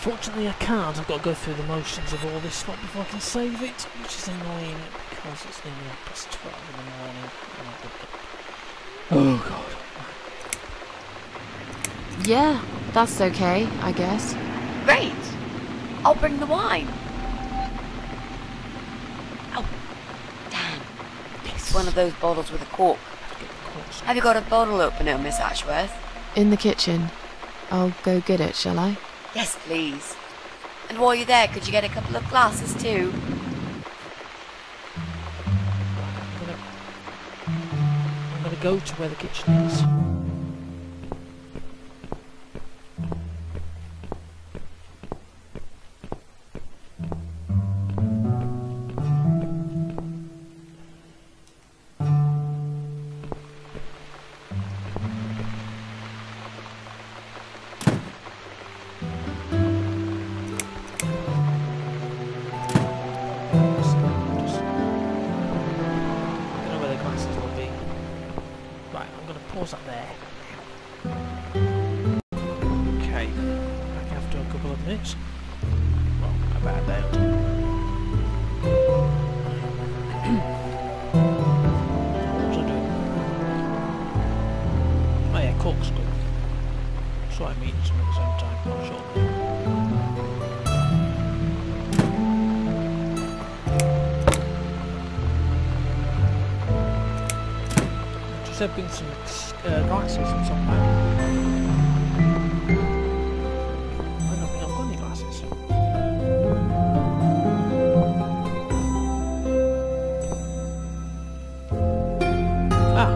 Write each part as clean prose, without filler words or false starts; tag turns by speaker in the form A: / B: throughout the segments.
A: Unfortunately I can't. I've got to go through the motions of all this stuff before I can save it, which is annoying because it's nearly 12 in the morning. Oh god.
B: Yeah, that's okay, I guess.
C: Great! I'll bring the wine. Oh, damn. It's one of those bottles with a cork. Have you got a bottle opener, Miss Ashworth?
B: In the kitchen. I'll go get it, shall I?
C: Yes, please. And while you're there, could you get a couple of glasses too?
A: I'm gonna go to where the kitchen is. Pause up there. Okay, back after a couple of minutes. Well, about a day or two. What was I doing? Oh yeah, corkscrew. So I'm eating some at the same time, not sure. There have been some glasses or something. I don't think I've got any glasses. Ah.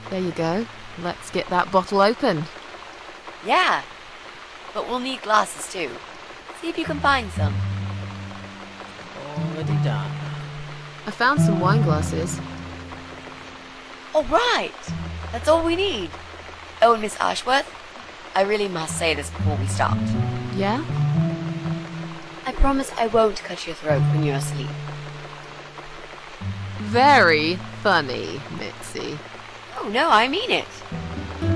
B: There you go. Let's get that bottle open.
C: Yeah, but we'll need glasses too. See if you can find some.
A: Already done.
B: I found some wine glasses.
C: All right, that's all we need. Oh, and Miss Ashworth, I really must say this before we start.
B: Yeah?
C: I promise I won't cut your throat when you're asleep.
B: Very funny, Mitzi.
C: Oh, no, I mean it.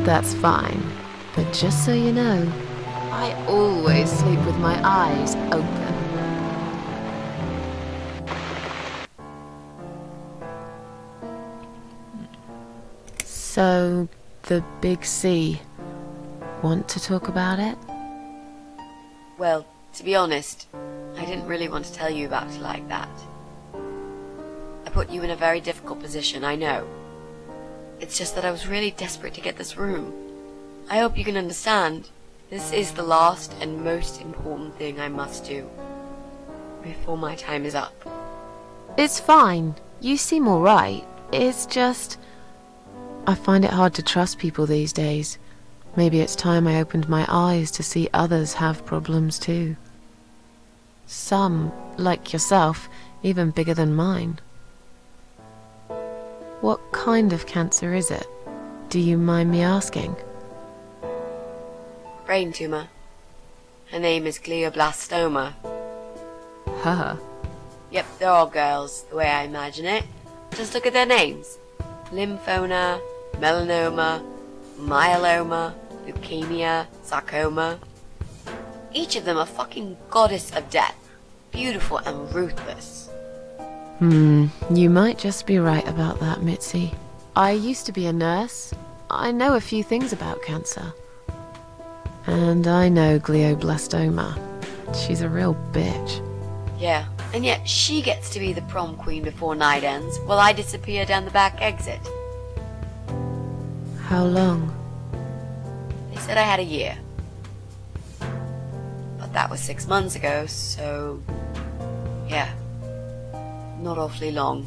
B: That's fine. But just so you know, I always sleep with my eyes open. So, the big C. Want to talk about it?
C: Well, to be honest, I didn't really want to tell you about it like that. I put you in a very difficult position, I know. It's just that I was really desperate to get this room. I hope you can understand. This is the last and most important thing I must do before my time is up.
B: It's fine. You seem alright. It's just... I find it hard to trust people these days. Maybe it's time I opened my eyes to see others have problems too. Some, like yourself, even bigger than mine. What kind of cancer is it? Do you mind me asking?
C: Brain tumor. Her name is glioblastoma.
B: Huh.
C: Yep, they're all girls, the way I imagine it. Just look at their names. Lymphoma, melanoma, myeloma, leukemia, sarcoma. Each of them a fucking goddess of death. Beautiful and ruthless.
B: You might just be right about that, Mitzi. I used to be a nurse. I know a few things about cancer. And I know glioblastoma. She's a real bitch.
C: Yeah, and yet she gets to be the prom queen before night ends, while I disappear down the back exit.
B: How long?
C: They said I had a year. But that was 6 months ago, so... yeah. Not awfully long.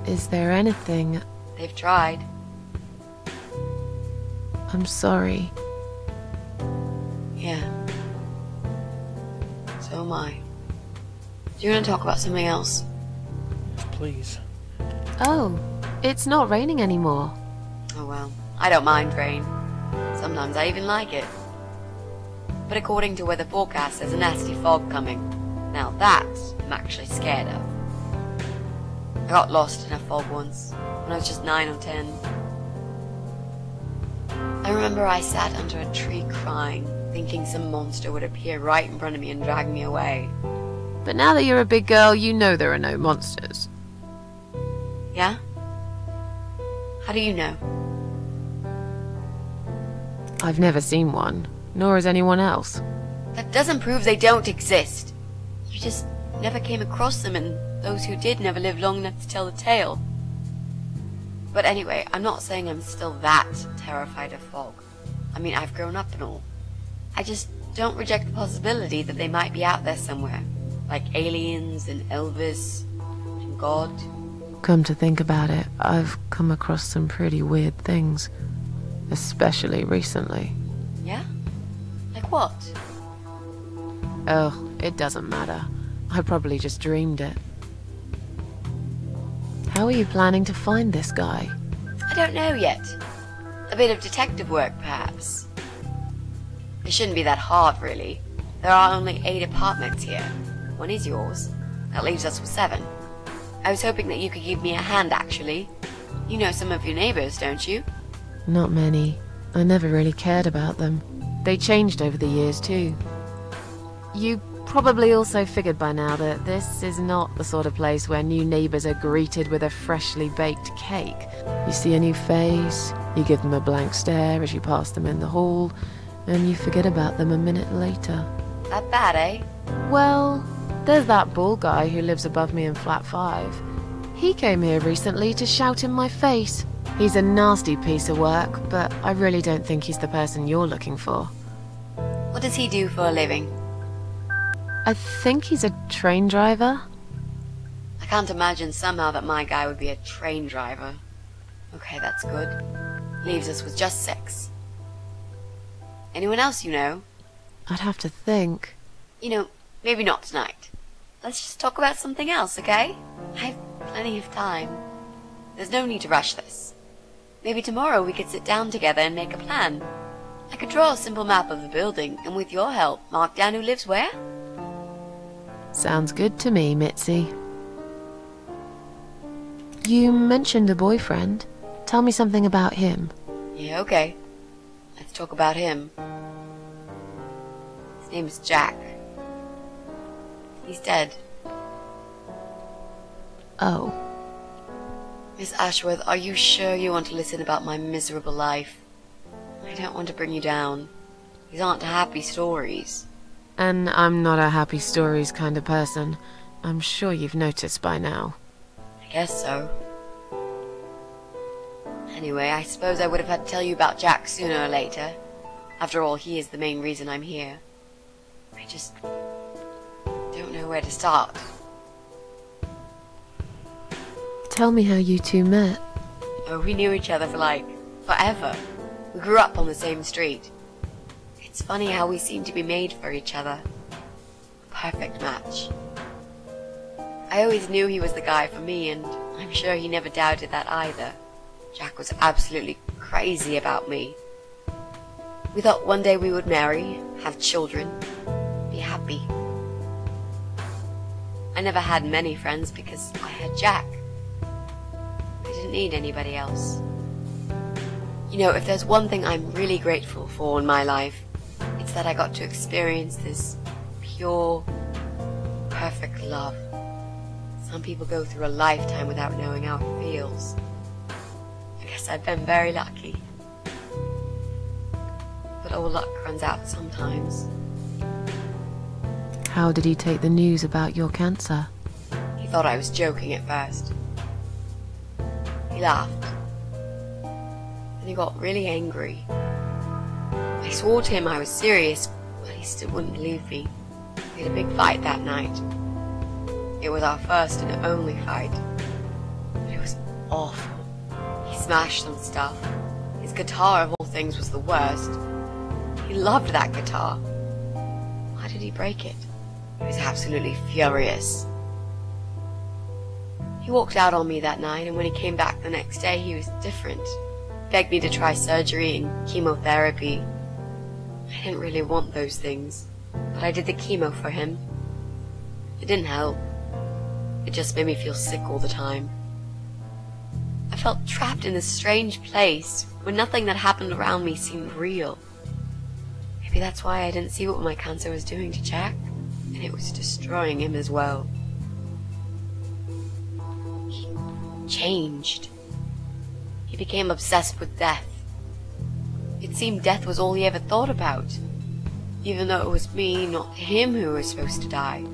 B: Is there anything...
C: They've tried.
B: I'm sorry.
C: Yeah. So am I. Do you want to talk about something else?
A: Please.
B: Oh, it's not raining anymore.
C: Oh well, I don't mind rain. Sometimes I even like it. But according to weather forecast, there's a nasty fog coming. Now that I'm actually scared of. I got lost in a fog once, when I was just 9 or 10. I remember I sat under a tree crying, thinking some monster would appear right in front of me and drag me away.
B: But now that you're a big girl, you know there are no monsters.
C: Yeah? How do you know?
B: I've never seen one, nor has anyone else.
C: That doesn't prove they don't exist. You just never came across them, and those who did never lived long enough to tell the tale. But anyway, I'm not saying I'm still that terrified of fog. I mean, I've grown up and all. I just don't reject the possibility that they might be out there somewhere. Like aliens and Elvis and God.
B: Come to think about it, I've come across some pretty weird things. Especially recently.
C: Yeah? Like what?
B: Oh, it doesn't matter. I probably just dreamed it. How are you planning to find this guy?
C: I don't know yet. A bit of detective work, perhaps. It shouldn't be that hard, really. There are only 8 apartments here. 1 is yours. That leaves us with 7. I was hoping that you could give me a hand, actually. You know some of your neighbors, don't you?
B: Not many. I never really cared about them. They changed over the years, too. You probably also figured by now that this is not the sort of place where new neighbors are greeted with a freshly baked cake. You see a new face, you give them a blank stare as you pass them in the hall, and you forget about them a minute later.
C: That bad, eh?
B: Well, there's that bald guy who lives above me in flat 5. He came here recently to shout in my face. He's a nasty piece of work, but I really don't think he's the person you're looking for.
C: What does he do for a living?
B: I think he's a train driver.
C: I can't imagine somehow that my guy would be a train driver. Okay, that's good. Leaves us with just 6. Anyone else you know?
B: I'd have to think.
C: You know, maybe not tonight. Let's just talk about something else, okay? I have plenty of time. There's no need to rush this. Maybe tomorrow we could sit down together and make a plan. I could draw a simple map of the building, and with your help, mark down who lives where.
B: Sounds good to me, Mitzi. You mentioned a boyfriend. Tell me something about him.
C: Yeah, okay. Let's talk about him. His name's Jack. He's dead.
B: Oh.
C: Miss Ashworth, are you sure you want to listen about my miserable life? I don't want to bring you down. These aren't happy stories.
B: And I'm not a happy stories kind of person. I'm sure you've noticed by now.
C: I guess so. Anyway, I suppose I would have had to tell you about Jack sooner or later. After all, he is the main reason I'm here. I just don't know where to start.
B: Tell me how you two met.
C: Oh, we knew each other for like forever. We grew up on the same street. It's funny how we seem to be made for each other. A perfect match. I always knew he was the guy for me, and I'm sure he never doubted that either. Jack was absolutely crazy about me. We thought one day we would marry, have children, be happy. I never had many friends because I had Jack. I didn't need anybody else. You know, if there's one thing I'm really grateful for in my life, it's that I got to experience this pure, perfect love. Some people go through a lifetime without knowing how it feels. I guess I've been very lucky. But all luck runs out sometimes.
B: How did he take the news about your cancer?
C: He thought I was joking at first. He laughed. Then he got really angry. I swore to him I was serious, but he still wouldn't believe me. We had a big fight that night. It was our first and only fight. But it was awful. He smashed some stuff. His guitar, of all things, was the worst. He loved that guitar. Why did he break it? He was absolutely furious. He walked out on me that night, and when he came back the next day, he was different. Begged me to try surgery and chemotherapy. I didn't really want those things, but I did the chemo for him. It didn't help. It just made me feel sick all the time. I felt trapped in this strange place where nothing that happened around me seemed real. Maybe that's why I didn't see what my cancer was doing to Jack, and it was destroying him as well. He changed. He became obsessed with death. It seemed death was all he ever thought about, even though it was me, not him, who was supposed to die.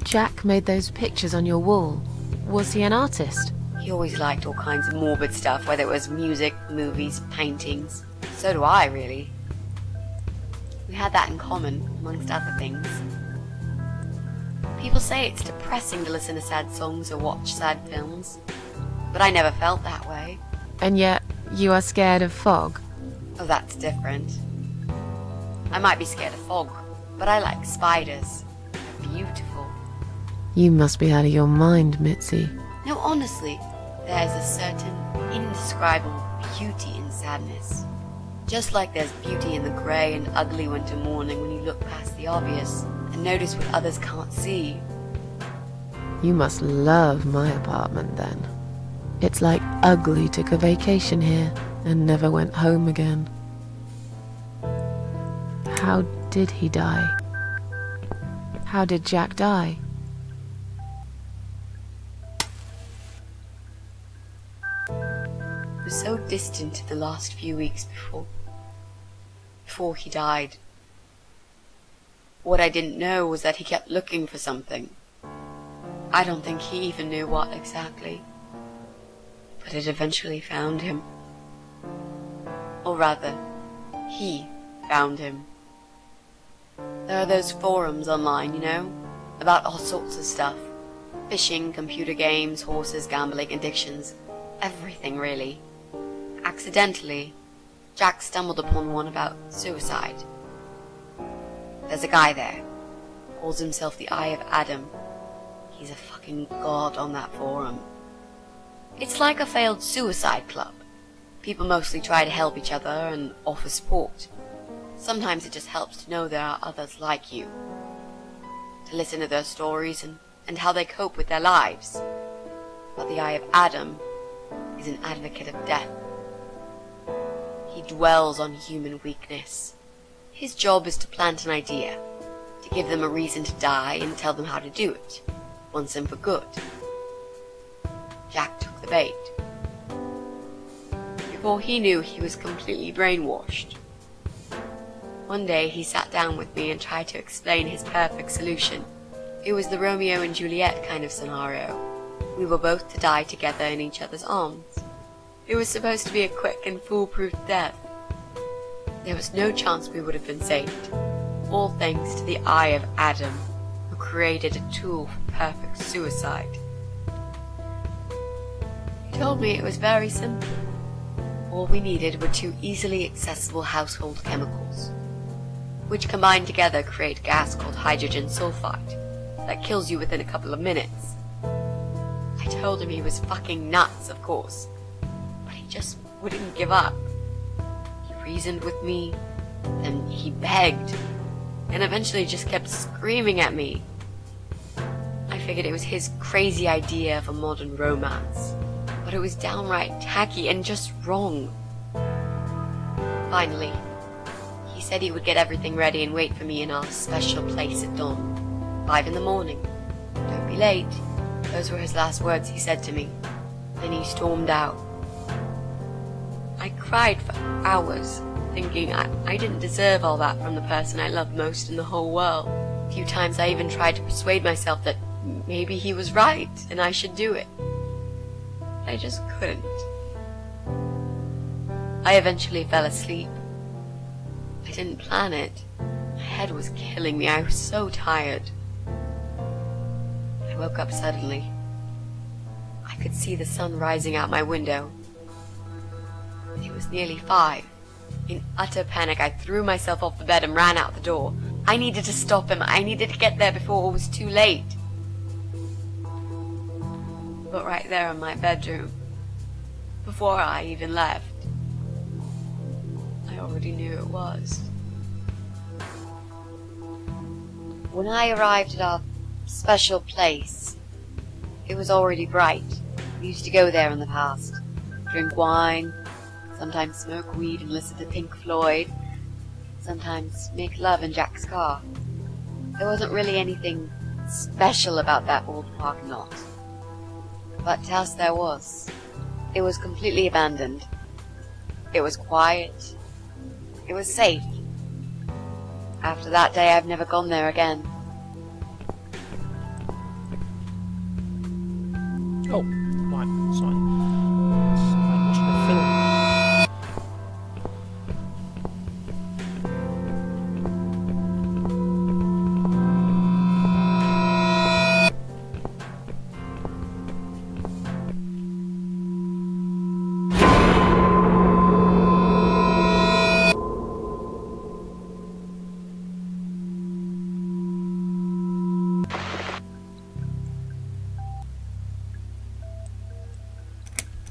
B: Jack made those pictures on your wall. Was he an artist?
C: He always liked all kinds of morbid stuff, whether it was music, movies, paintings. So do I, really. We had that in common, amongst other things. People say it's depressing to listen to sad songs or watch sad films, but I never felt that way.
B: And yet, you are scared of fog?
C: Oh, that's different. I might be scared of fog, but I like spiders. They're beautiful.
B: You must be out of your mind, Mitzi.
C: No, honestly, there's a certain indescribable beauty in sadness. Just like there's beauty in the grey and ugly winter morning when you look past the obvious and notice what others can't see.
B: You must love my apartment then. It's like Ugly took a vacation here and never went home again. How did he die? How did Jack die?
C: It was so distant in the last few weeks before he died. What I didn't know was that he kept looking for something. I don't think he even knew what exactly. But it eventually found him. Or rather, he found him. There are those forums online, you know, about all sorts of stuff. Fishing, computer games, horses, gambling, addictions. Everything, really. Accidentally, Jack stumbled upon one about suicide. There's a guy there. Calls himself the Eye of Adam. He's a fucking god on that forum. It's like a failed suicide club. People mostly try to help each other and offer support. Sometimes it just helps to know there are others like you. To listen to their stories and how they cope with their lives. But the Eye of Adam is an advocate of death. He dwells on human weakness. His job is to plant an idea, to give them a reason to die and tell them how to do it, once and for good. Jack took the bait. Before he knew, he was completely brainwashed. One day he sat down with me and tried to explain his perfect solution. It was the Romeo and Juliet kind of scenario. We were both to die together in each other's arms. It was supposed to be a quick and foolproof death. There was no chance we would have been saved, all thanks to the Eye of Adam, who created a tool for perfect suicide. He told me it was very simple. All we needed were 2 easily accessible household chemicals, which combined together create a gas called hydrogen sulfide that kills you within a couple of minutes. I told him he was fucking nuts, of course, but he just wouldn't give up. He reasoned with me, then he begged, and eventually just kept screaming at me. I figured it was his crazy idea of a modern romance, but it was downright tacky and just wrong. Finally, he said he would get everything ready and wait for me in our special place at dawn, 5 in the morning. Don't be late. Those were his last words he said to me. Then he stormed out. I cried for hours, thinking I didn't deserve all that from the person I loved most in the whole world. A few times I even tried to persuade myself that maybe he was right and I should do it. I just couldn't. I eventually fell asleep. I didn't plan it. My head was killing me. I was so tired. I woke up suddenly. I could see the sun rising out my window. was nearly 5. In utter panic, I threw myself off the bed and ran out the door. I needed to stop him. I needed to get there before it was too late. But right there in my bedroom, before I even left, I already knew it was. When I arrived at our special place, it was already bright. We used to go there in the past, drink wine, sometimes smoke weed and listen to Pink Floyd, sometimes make love in Jack's car. There wasn't really anything special about that old parking lot. But to us there was. It was completely abandoned. It was quiet. It was safe. After that day, I've never gone there again.
A: Oh, right, sorry. I'm watching a film.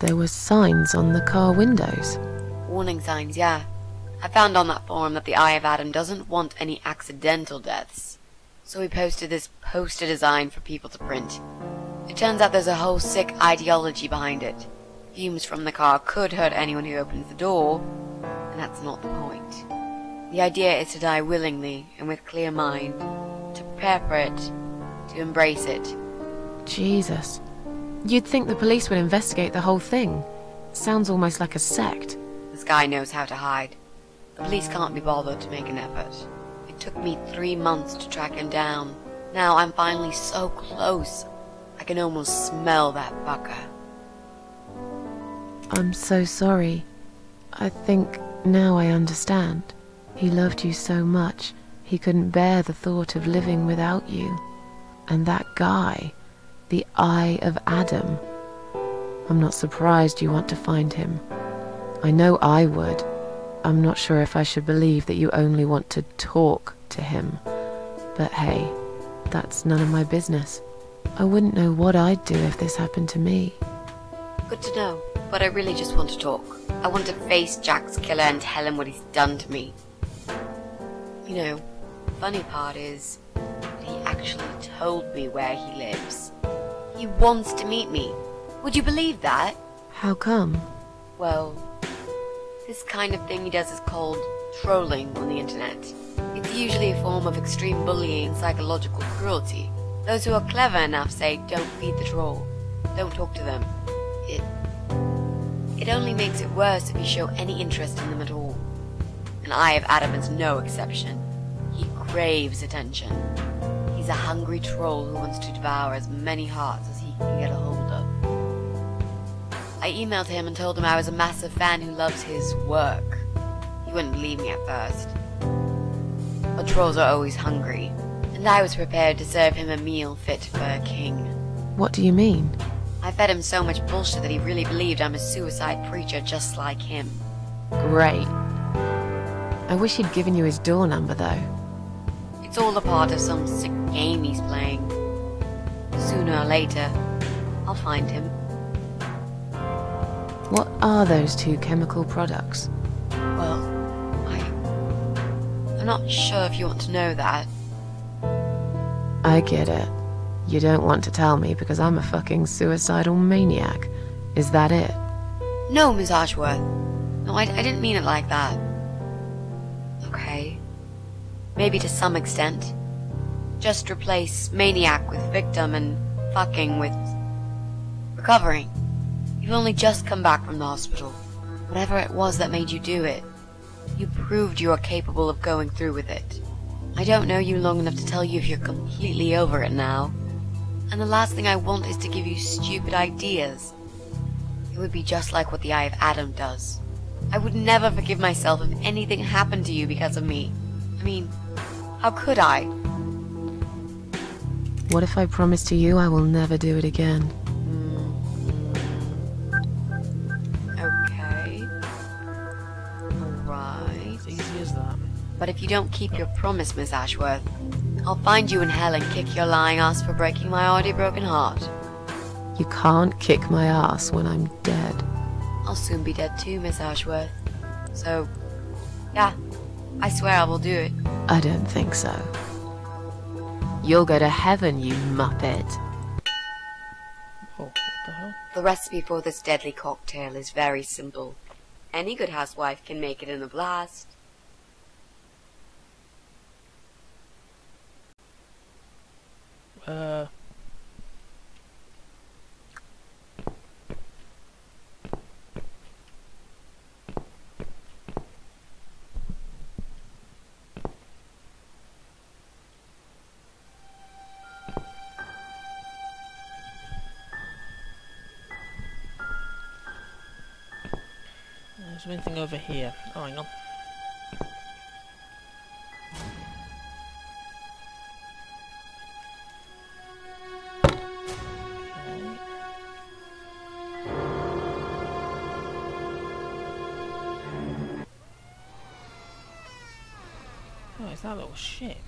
B: There were signs on the car windows.
C: Warning signs, yeah. I found on that forum that the Eye of Adam doesn't want any accidental deaths. So we posted this poster design for people to print. It turns out there's a whole sick ideology behind it. Fumes from the car could hurt anyone who opens the door, and that's not the point. The idea is to die willingly and with clear mind, to prepare for it, to embrace it.
B: Jesus. You'd think the police would investigate the whole thing. Sounds almost like a sect.
C: This guy knows how to hide. The police can't be bothered to make an effort. It took me 3 months to track him down. Now I'm finally so close. I can almost smell that fucker.
B: I'm so sorry. I think now I understand. He loved you so much, he couldn't bear the thought of living without you. And that guy, the Eye of Adam. I'm not surprised you want to find him. I know I would. I'm not sure if I should believe that you only want to talk to him. But hey, that's none of my business. I wouldn't know what I'd do if this happened to me.
C: Good to know, but I really just want to talk. I want to face Jack's killer and tell him what he's done to me. You know, the funny part is that he actually told me where he lives. He wants to meet me. Would you believe that?
B: How come?
C: Well, this kind of thing he does is called trolling on the internet. It's usually a form of extreme bullying and psychological cruelty. Those who are clever enough say, don't feed the troll. Don't talk to them. It only makes it worse if you show any interest in them at all. And Eye of Adam is no exception. He craves attention. He's a hungry troll who wants to devour as many hearts as he can get a hold of. I emailed him and told him I was a massive fan who loves his work. He wouldn't believe me at first. But trolls are always hungry, and I was prepared to serve him a meal fit for a king.
B: What do you mean?
C: I fed him so much bullshit that he really believed I'm a suicide preacher just like him.
B: Great. I wish he'd given you his door number, though.
C: It's all a part of some sick game he's playing. Sooner or later, I'll find him.
B: What are those 2 chemical products?
C: Well, I'm not sure if you want to know that.
B: I get it. You don't want to tell me because I'm a fucking suicidal maniac. Is that it?
C: No, Miss Ashworth. No, I didn't mean it like that. Okay. Maybe to some extent. Just replace maniac with victim and fucking with recovering. You've only just come back from the hospital. Whatever it was that made you do it, you proved you are capable of going through with it. I don't know you long enough to tell you if you're completely over it now. And the last thing I want is to give you stupid ideas. It would be just like what the Eye of Adam does. I would never forgive myself if anything happened to you because of me. I mean, how could I?
B: What if I promise to you I will never do it again?
C: Okay. right.
A: It's easy as that.
C: But if you don't keep your promise, Miss Ashworth, I'll find you in hell and kick your lying ass for breaking my already broken heart.
B: You can't kick my ass when I'm dead.
C: I'll soon be dead too, Miss Ashworth. So, yeah, I swear I will do it.
B: I don't think so. You'll go to heaven, you muppet.
A: Oh, what the hell?
C: The recipe for this deadly cocktail is very simple. Any good housewife can make it in a blast.
A: There's anything over here. Oh, hang on. Oh, it's that little ship.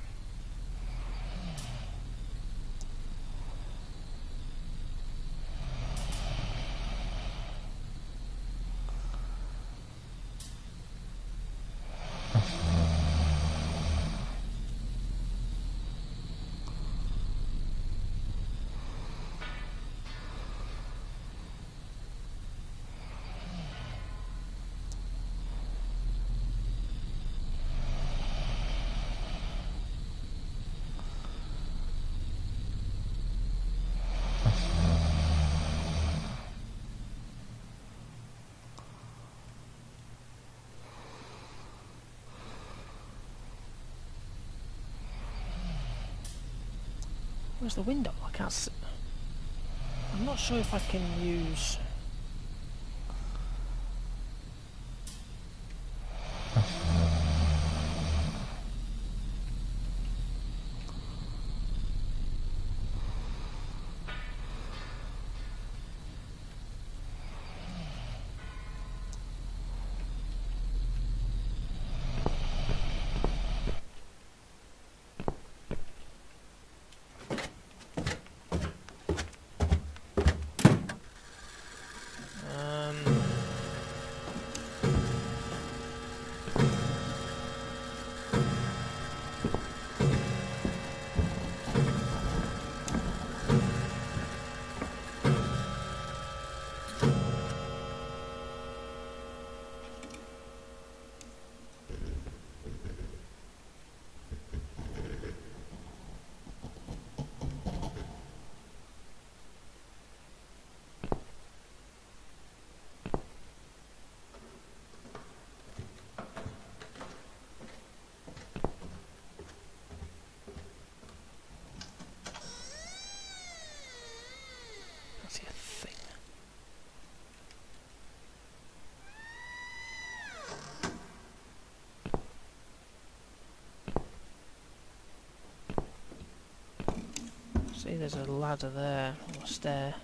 A: Where's the window? I can't see. I'm not sure if I can use... see a thing. See, there's a ladder there, or a stair.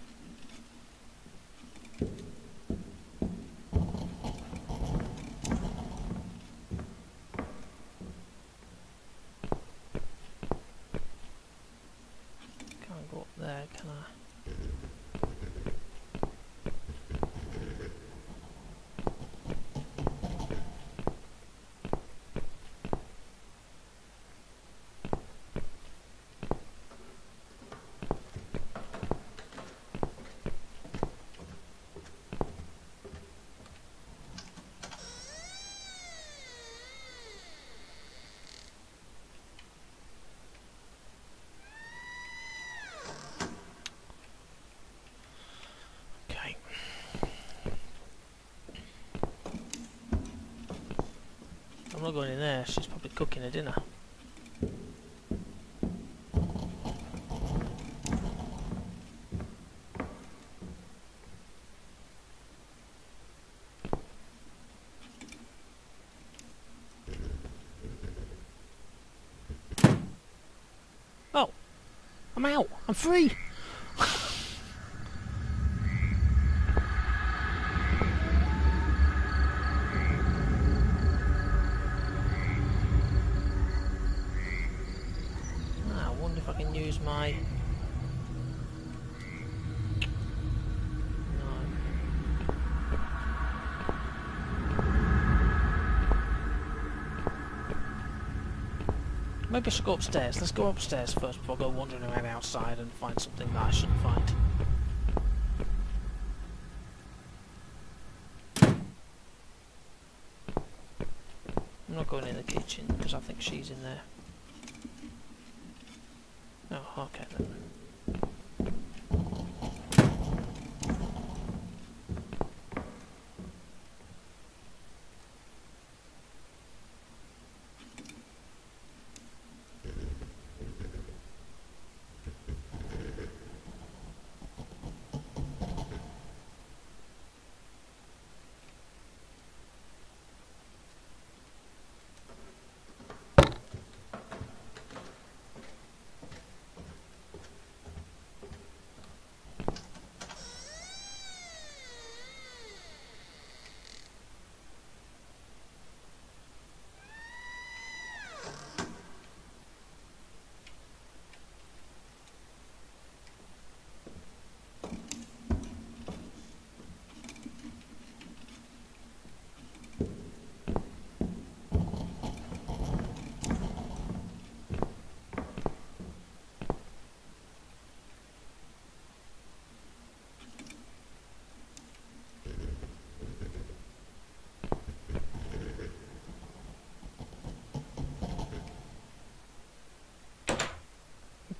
A: Can't go up there, can I? I'm not going in there, she's probably cooking a dinner. Oh! I'm out! I'm free! use my... No. Maybe I should go upstairs. Let's go upstairs first before I go wandering around outside and find something that I shouldn't find. I'm not going in the kitchen because I think she's in there. Oh, okay then.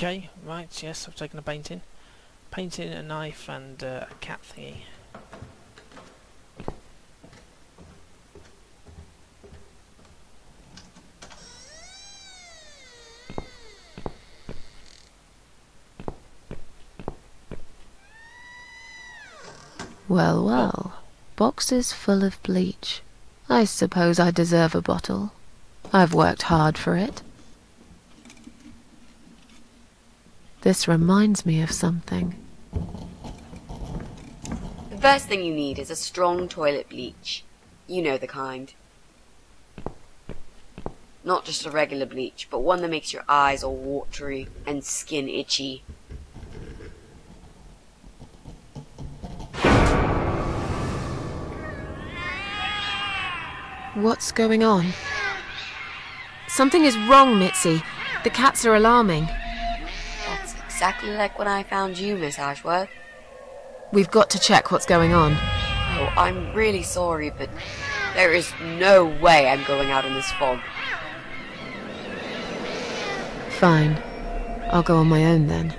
A: Okay, right, yes, I've taken a painting. Painting, a knife, and a cat thingy.
B: Well, well. Boxes full of bleach. I suppose I deserve a bottle. I've worked hard for it. This reminds me of something.
C: The first thing you need is a strong toilet bleach. You know the kind. Not just a regular bleach, but one that makes your eyes all watery and skin itchy.
B: What's going on? Something is wrong, Mitzi. The cats are alarming.
C: That's exactly like when I found you, Miss Ashworth.
B: We've got to check what's going on.
C: Oh, I'm really sorry, but there is no way I'm going out in this fog.
B: Fine. I'll go on my own then.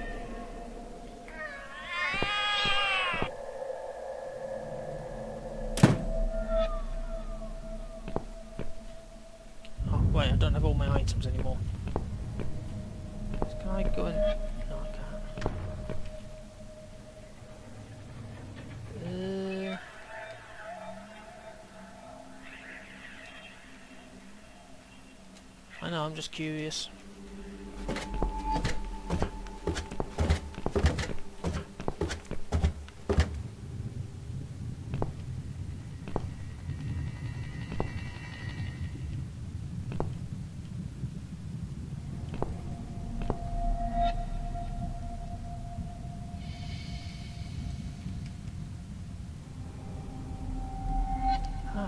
A: Oh, wait, I don't have all my items anymore. Can I go in? No, I can't. I know, I'm just curious.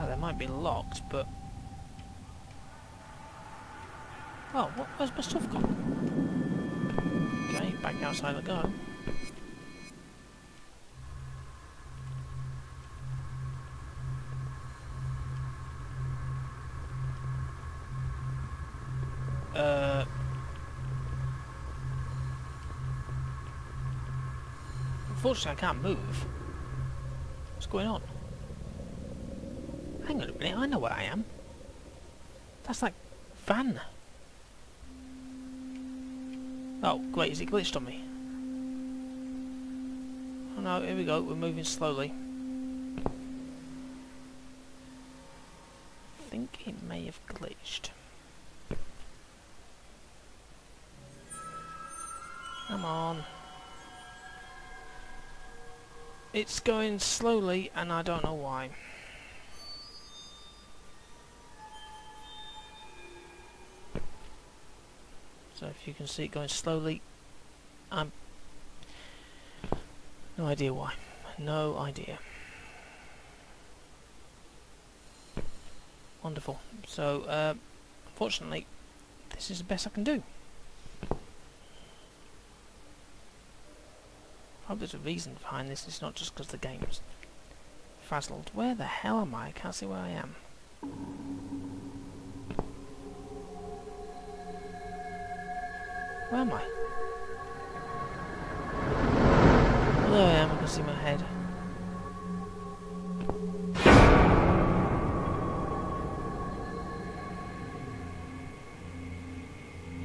A: They might be locked, but... Oh, where's my stuff gone? Okay, back outside I go. Unfortunately I can't move. What's going on? Hang on a minute, I know where I am. That's like Van. Oh, great, is it glitched on me? Oh no, here we go, we're moving slowly. I think it may have glitched. Come on. It's going slowly and I don't know why. So if you can see it going slowly No idea why. No idea. Wonderful. So, unfortunately, this is the best I can do. I hope there's a reason behind this. It's not just because the game's frazzled. Where the hell am I? I can't see where I am. Where am I? Oh, there I am. I can see my head.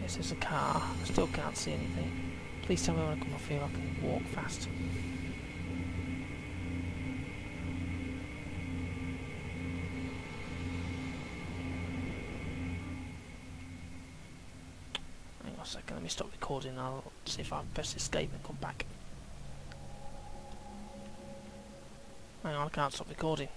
A: Yes, there's a car. I still can't see anything. Please tell me when I come off here I can walk fast. Hang on a second, let me stop recording. I'll see if I can press escape and come back. Hang on, I can't stop recording.